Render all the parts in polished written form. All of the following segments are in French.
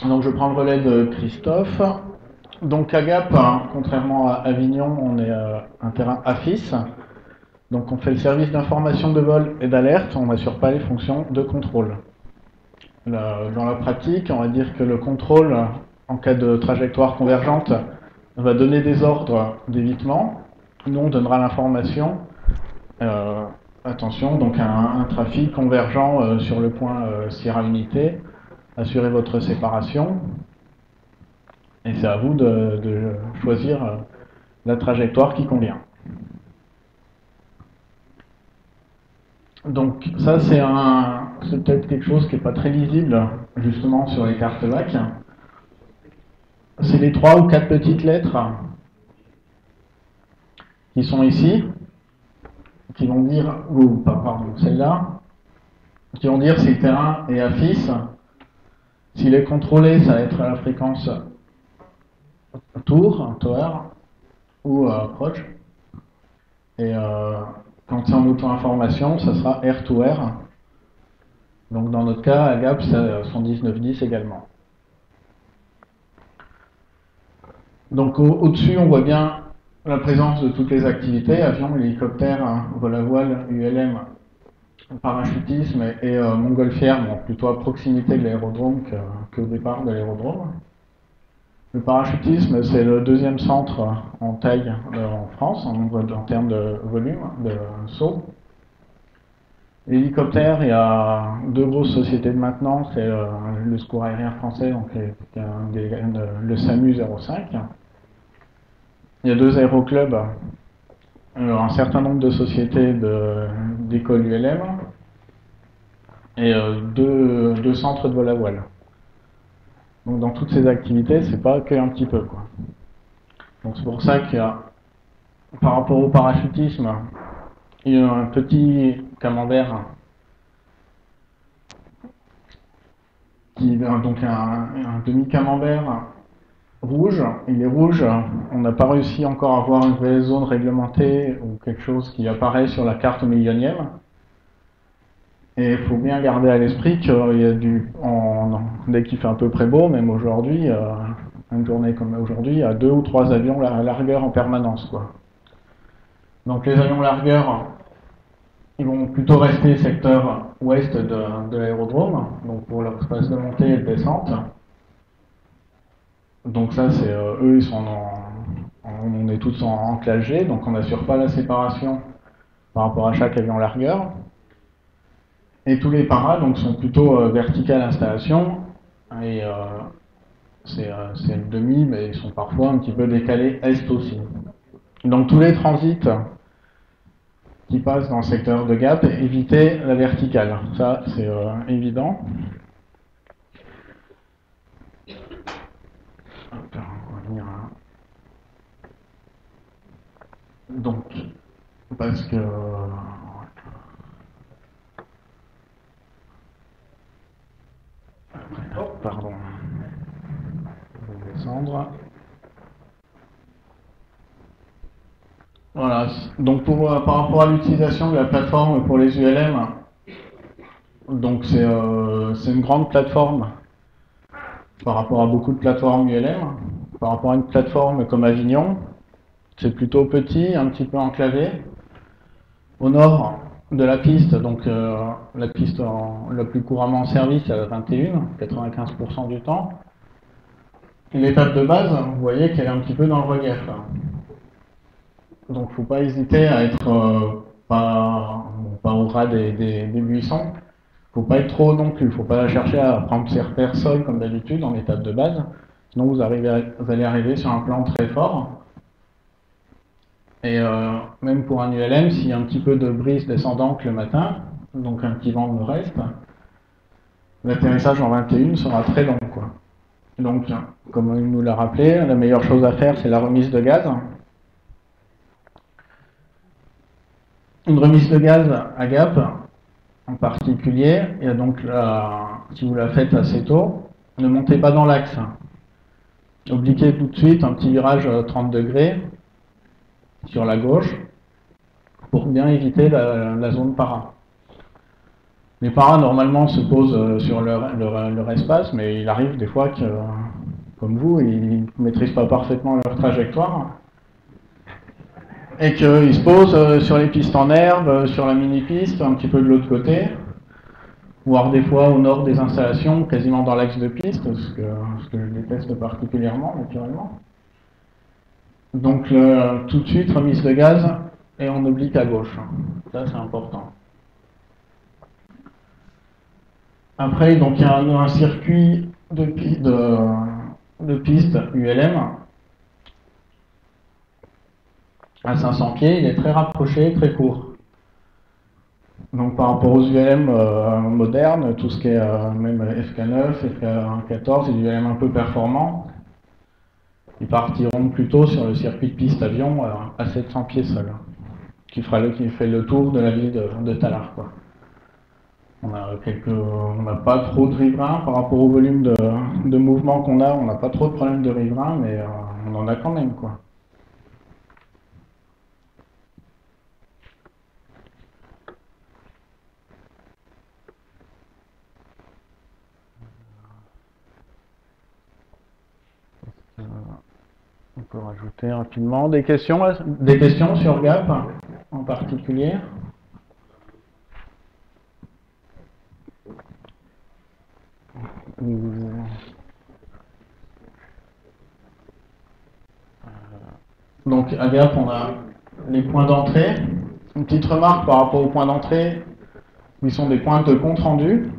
Donc je prends le relais de Christophe. Donc à Gap, hein, contrairement à Avignon, on est un terrain AFIS. Donc on fait le service d'information de vol et d'alerte, on n'assure pas les fonctions de contrôle. Dans la pratique, on va dire que le contrôle, en cas de trajectoire convergente, va donner des ordres d'évitement. Nous, on donnera l'information. Attention, donc un trafic convergent sur le point Sierra Unité. Assurez votre séparation. Et c'est à vous de choisir la trajectoire qui convient. Donc ça, c'est peut-être quelque chose qui n'est pas très lisible, justement, sur les cartes VAC. C'est les 3 ou 4 petites lettres qui sont ici, qui vont dire, ou pardon, celle-là, qui vont dire si le terrain est AFIS. S'il est contrôlé, ça va être à la fréquence tower, ou approach. Et quand c'est en auto-information, ça sera R2R. Donc dans notre cas, à Gap, c'est 11910 également. Donc au-dessus, on voit bien la présence de toutes les activités, avion, hélicoptère, vol à voile, ULM, parachutisme et montgolfière, bon, plutôt à proximité de l'aérodrome qu'au départ de l'aérodrome. Le parachutisme, c'est le deuxième centre en taille en France, en termes de volume, de saut. L'hélicoptère, il y a 2 grosses sociétés de maintenance, c'est le Secours aérien français, donc le SAMU 05. Il y a 2 aéroclubs, un certain nombre de sociétés d'écoles ULM et 2 centres de vol à voile. Donc dans toutes ces activités, c'est pas qu'un petit peu, quoi. Donc c'est pour ça qu'il y a, par rapport au parachutisme, il y a un petit camembert, donc un demi-camembert rouge. Il est rouge, on n'a pas réussi encore à avoir une vraie zone réglementée ou quelque chose qui apparaît sur la carte millionième. Et il faut bien garder à l'esprit qu'il y a dès qu'il fait un peu très beau, même aujourd'hui, une journée comme aujourd'hui, il y a 2 ou 3 avions largueurs en permanence, quoi. Donc les avions largueurs, ils vont plutôt rester secteur ouest de l'aérodrome, donc pour leur espace de montée et de descente. Donc ça, c'est eux, ils sont on est tous en classe G, donc on n'assure pas la séparation par rapport à chaque avion largueur. Et tous les paras donc, sont plutôt verticales installation, et c'est le demi, mais ils sont parfois un petit peu décalés est aussi. Donc tous les transits qui passent dans le secteur de Gap, éviter la verticale. Ça, c'est évident. On va revenir à... Donc, parce que... Pardon. Je vais descendre. Voilà. Donc par rapport à l'utilisation de la plateforme pour les ULM, donc c'est une grande plateforme par rapport à beaucoup de plateformes ULM. Par rapport à une plateforme comme Avignon, c'est plutôt petit, un petit peu enclavé. Au nord de la piste, donc la piste la plus couramment en service, c'est la 21, 95% du temps. L'étape de base, vous voyez qu'elle est un petit peu dans le relief. Donc il ne faut pas hésiter à être pas au ras des buissons. Il ne faut pas être trop haut non plus. Il ne faut pas chercher à prendre ses repères sol comme d'habitude en étape de base. Sinon vous allez arriver sur un plan très fort. Et même pour un ULM, s'il y a un petit peu de brise descendante le matin, donc un petit vent de nord-est, l'atterrissage en 21 sera très long, quoi. Donc, comme il nous l'a rappelé, la meilleure chose à faire, c'est la remise de gaz. Une remise de gaz à Gap, en particulier, et donc si vous la faites assez tôt, ne montez pas dans l'axe. Obliquez tout de suite un petit virage à 30 degrés sur la gauche pour bien éviter la zone para. Les paras normalement se posent sur leur espace, mais il arrive des fois que, comme vous, ils ne maîtrisent pas parfaitement leur trajectoire et qu'ils se posent sur les pistes en herbe, sur la mini-piste, un petit peu de l'autre côté, voire des fois au nord des installations, quasiment dans l'axe de piste, ce que je déteste particulièrement, naturellement. Donc tout de suite, remise de gaz et on oblique à gauche. Ça, c'est important. Après, donc, il y a un circuit de piste ULM à 500 pieds. Il est très rapproché, très court. Donc par rapport aux ULM modernes, tout ce qui est même FK9, FK14, c'est du ULM un peu performant. Ils partiront plutôt sur le circuit de piste avion à 700 pieds seul, qui fait le tour de la ville de Tallard, quoi. On n'a pas trop de riverains par rapport au volume de mouvement qu'on a. On n'a pas trop de problèmes de riverains, mais on en a quand même, quoi. On peut rajouter rapidement des questions sur GAP en particulier. Donc à GAP, on a les points d'entrée. Une petite remarque par rapport aux points d'entrée, ils sont des points de compte rendu.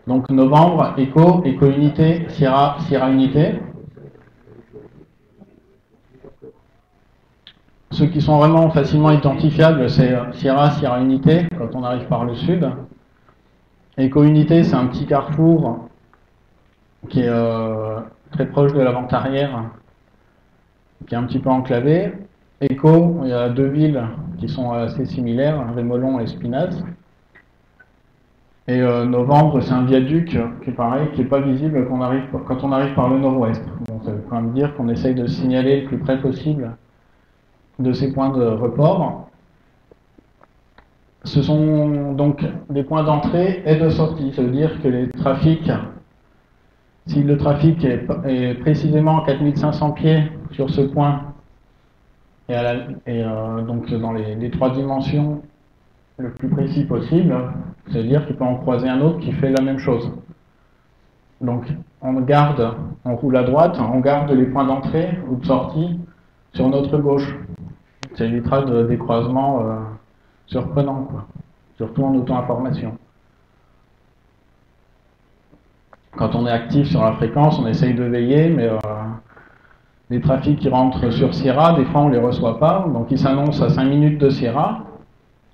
Donc novembre, écho unité, Sierra unité. Ceux qui sont vraiment facilement identifiables, c'est Sierra unité, quand on arrive par le sud. Écho unité, c'est un petit carrefour qui est très proche de la vente arrière, qui est un petit peu enclavé. Écho, il y a deux villes qui sont assez similaires, Rémolon et Spinaz. Et novembre, c'est un viaduc qui est pareil, qui n'est pas visible quand on arrive par le nord-ouest. Donc ça veut quand même dire qu'on essaye de signaler le plus près possible de ces points de report. Ce sont donc des points d'entrée et de sortie. Ça veut dire que les trafics, si le trafic est précisément à 4500 pieds sur ce point, et donc dans les trois dimensions le plus précis possible, c'est-à-dire qu'il peut en croiser un autre qui fait la même chose. Donc on roule à droite, on garde les points d'entrée ou de sortie sur notre gauche. Ça évitera des croisements surprenants, quoi. Surtout en auto-information. Quand on est actif sur la fréquence, on essaye de veiller, mais les trafics qui rentrent sur Sierra, des fois on ne les reçoit pas, donc ils s'annoncent à 5 minutes de Sierra.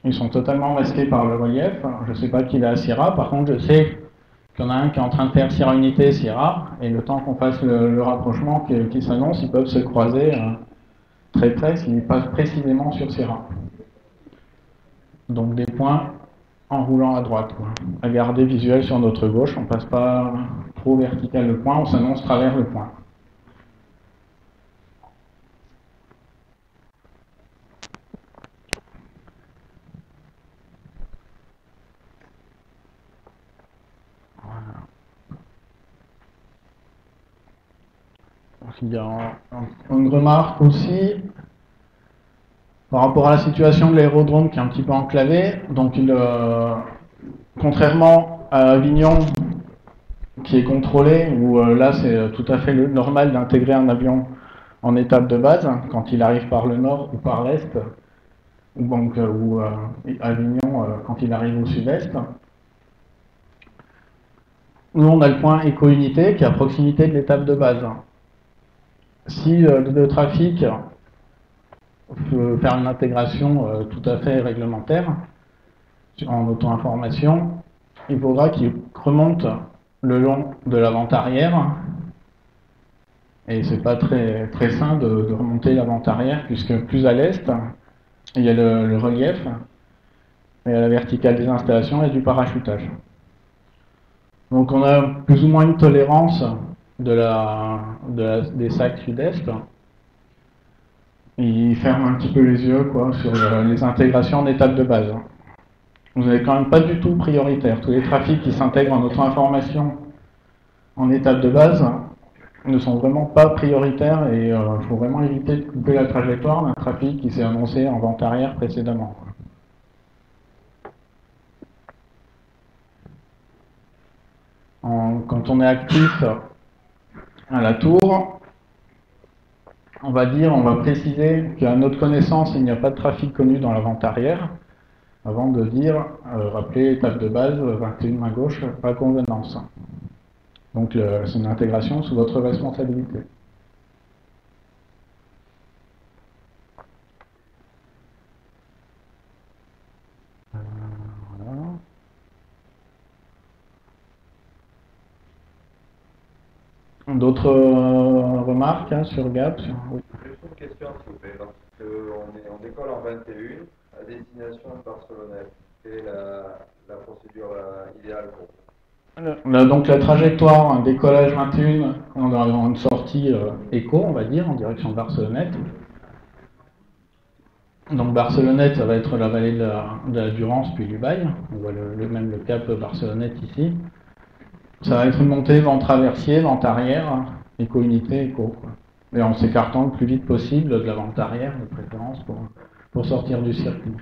Ils sont totalement masqués par le relief. Je ne sais pas qui est à Sierra, par contre je sais qu'il y en a un qui est en train de faire Sierra unité, Sierra, et le temps qu'on fasse le rapprochement qui s'annonce, ils peuvent se croiser très près s'ils passent précisément sur Sierra. Donc des points en roulant à droite, quoi. À garder visuel sur notre gauche, on ne passe pas trop vertical le point, on s'annonce travers le point. Il y a une remarque aussi par rapport à la situation de l'aérodrome qui est un petit peu enclavé. Donc, contrairement à Avignon, qui est contrôlé, où là c'est tout à fait normal d'intégrer un avion en étape de base, quand il arrive par le nord ou par l'est, ou Avignon quand il arrive au sud-est. Nous, on a le point éco-unité qui est à proximité de l'étape de base. Si le trafic peut faire une intégration tout à fait réglementaire en auto-information, il faudra qu'il remonte le long de la vente arrière, et c'est pas très, très sain de remonter la vente arrière, puisque plus à l'est, il y a le relief, et à la verticale des installations, il y a du parachutage. Donc on a plus ou moins une tolérance des sacs sud-est. Ils ferment un petit peu les yeux, quoi, sur les intégrations en étape de base. vous n'êtes quand même pas du tout prioritaire. Tous les trafics qui s'intègrent en auto-information en étape de base ne sont vraiment pas prioritaires et il faut vraiment éviter de couper la trajectoire d'un trafic qui s'est annoncé en vente arrière précédemment. Quand on est actif à la tour, on va préciser qu'à notre connaissance, il n'y a pas de trafic connu dans la vente arrière, avant de dire, rappelez étape de base, 21 main gauche, pas convenance. Donc c'est une intégration sous votre responsabilité. Voilà. D'autres remarques sur GAP? Oui. Juste une question, s'il vous plaît. On décolle en 21 à destination de Barcelonnette. Quelle est la procédure idéale pour vous? Donc la trajectoire, un décollage 21, on va avoir une sortie éco, on va dire, en direction de Barcelonnette. Donc Barcelonnette, ça va être la vallée de la Durance, puis du Bail. On voit même le cap Barcelonnette ici. Ça va être une montée vent traversier, vente arrière, éco-unité, éco. Et en s'écartant le plus vite possible de la vente arrière, de préférence, pour sortir du circuit.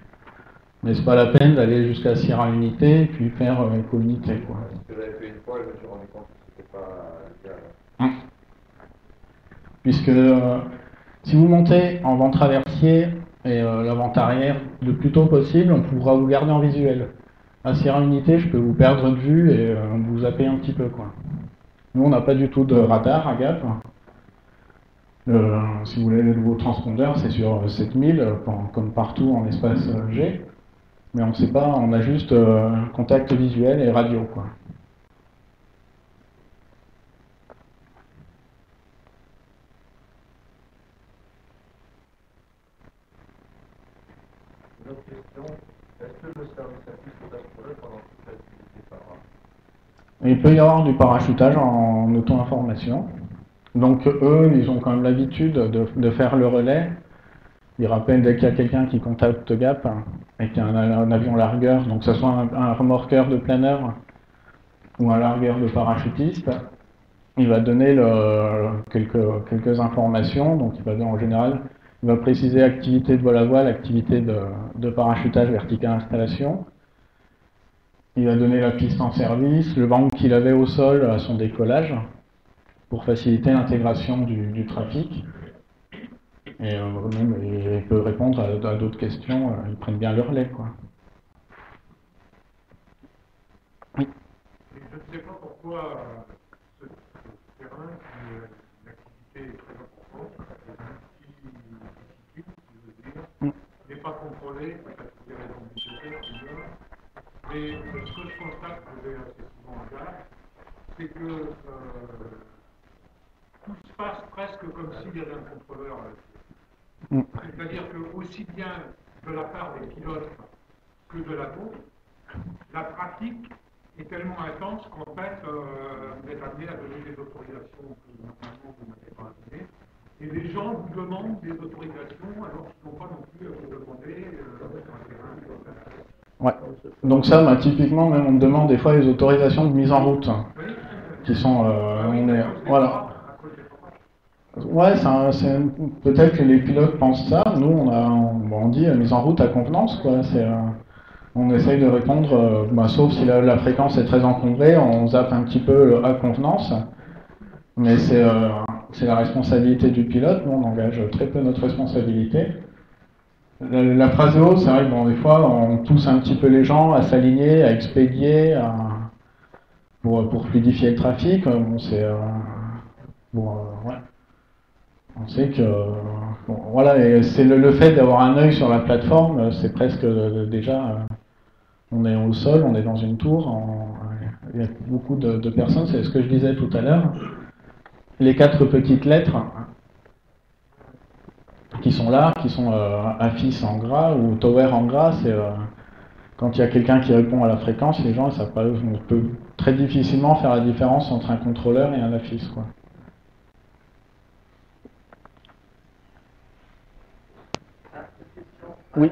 Mais c'est pas la peine d'aller jusqu'à Sierra Unité, puis faire éco-unité, quoi. Parce que j'avais fait une fois, je me suis rendu compte que c'était pas idéal. Puisque si vous montez en vent traversier et la vente arrière le plus tôt possible, on pourra vous garder en visuel. À Sierra Unité, je peux vous perdre de vue et vous zapper un petit peu, quoi. Nous, on n'a pas du tout de radar à Gap. Si vous voulez le nouveau transpondeur, c'est sur 7000, comme partout en espace G. Mais on ne sait pas, on a juste contact visuel et radio, quoi. Une autre question, est-ce que le service actif peut assurer pendant toute l'activité par an? Il peut y avoir du parachutage en auto-information. Donc eux, ils ont quand même l'habitude de faire le relais. Ils rappellent dès qu'il y a quelqu'un qui contacte Gap et qu'il y a un avion largueur, donc que ce soit un remorqueur de planeur ou un largueur de parachutiste, il va donner quelques informations. Donc il va dire en général, il va préciser activité de vol à voile, activité de parachutage vertical installation. Il va donner la piste en service, le vent qu'il avait au sol à son décollage, pour faciliter l'intégration du trafic. Et même, il peut répondre à d'autres questions, ils prennent bien le relais, quoi. Oui. Je ne sais pas pourquoi ce terrain, l'activité est très importante, qui n'est pas contrôlé, peut-être pour des raisons budgétaires d'ailleurs. Mais ce que je constate, je vais assez souvent en gare, c'est que tout se passe presque comme s'il y avait un contrôleur. C'est-à-dire que aussi bien de la part des pilotes que de la tour, la pratique est tellement intense qu'en fait, vous êtes amené à donner des autorisations que normalement vous n'avez pas données. Et les gens vous demandent des autorisations alors qu'ils n'ont pas non plus à vous demander Ouais. Donc ça, typiquement, même on me demande des fois les autorisations de mise en route, qui sont, voilà. Ouais, peut-être que les pilotes pensent ça. Nous, on dit mise en route à convenance, quoi. On essaye de répondre, sauf si la fréquence est très encombrée, on zappe un petit peu à convenance. Mais c'est la responsabilité du pilote. Nous, on engage très peu notre responsabilité. La phrase haute, c'est vrai que des fois, on pousse un petit peu les gens à s'aligner, à expédier, pour fluidifier le trafic. Ouais. On sait que, voilà, et c'est le fait d'avoir un œil sur la plateforme, c'est presque déjà, on est au sol, on est dans une tour, il y a beaucoup de personnes, c'est ce que je disais tout à l'heure. Les 4 petites lettres qui sont là, qui sont AFIS en gras ou Tower en gras, c'est quand il y a quelqu'un qui répond à la fréquence, les gens, on peut très difficilement faire la différence entre un contrôleur et un AFIS, quoi. Oui.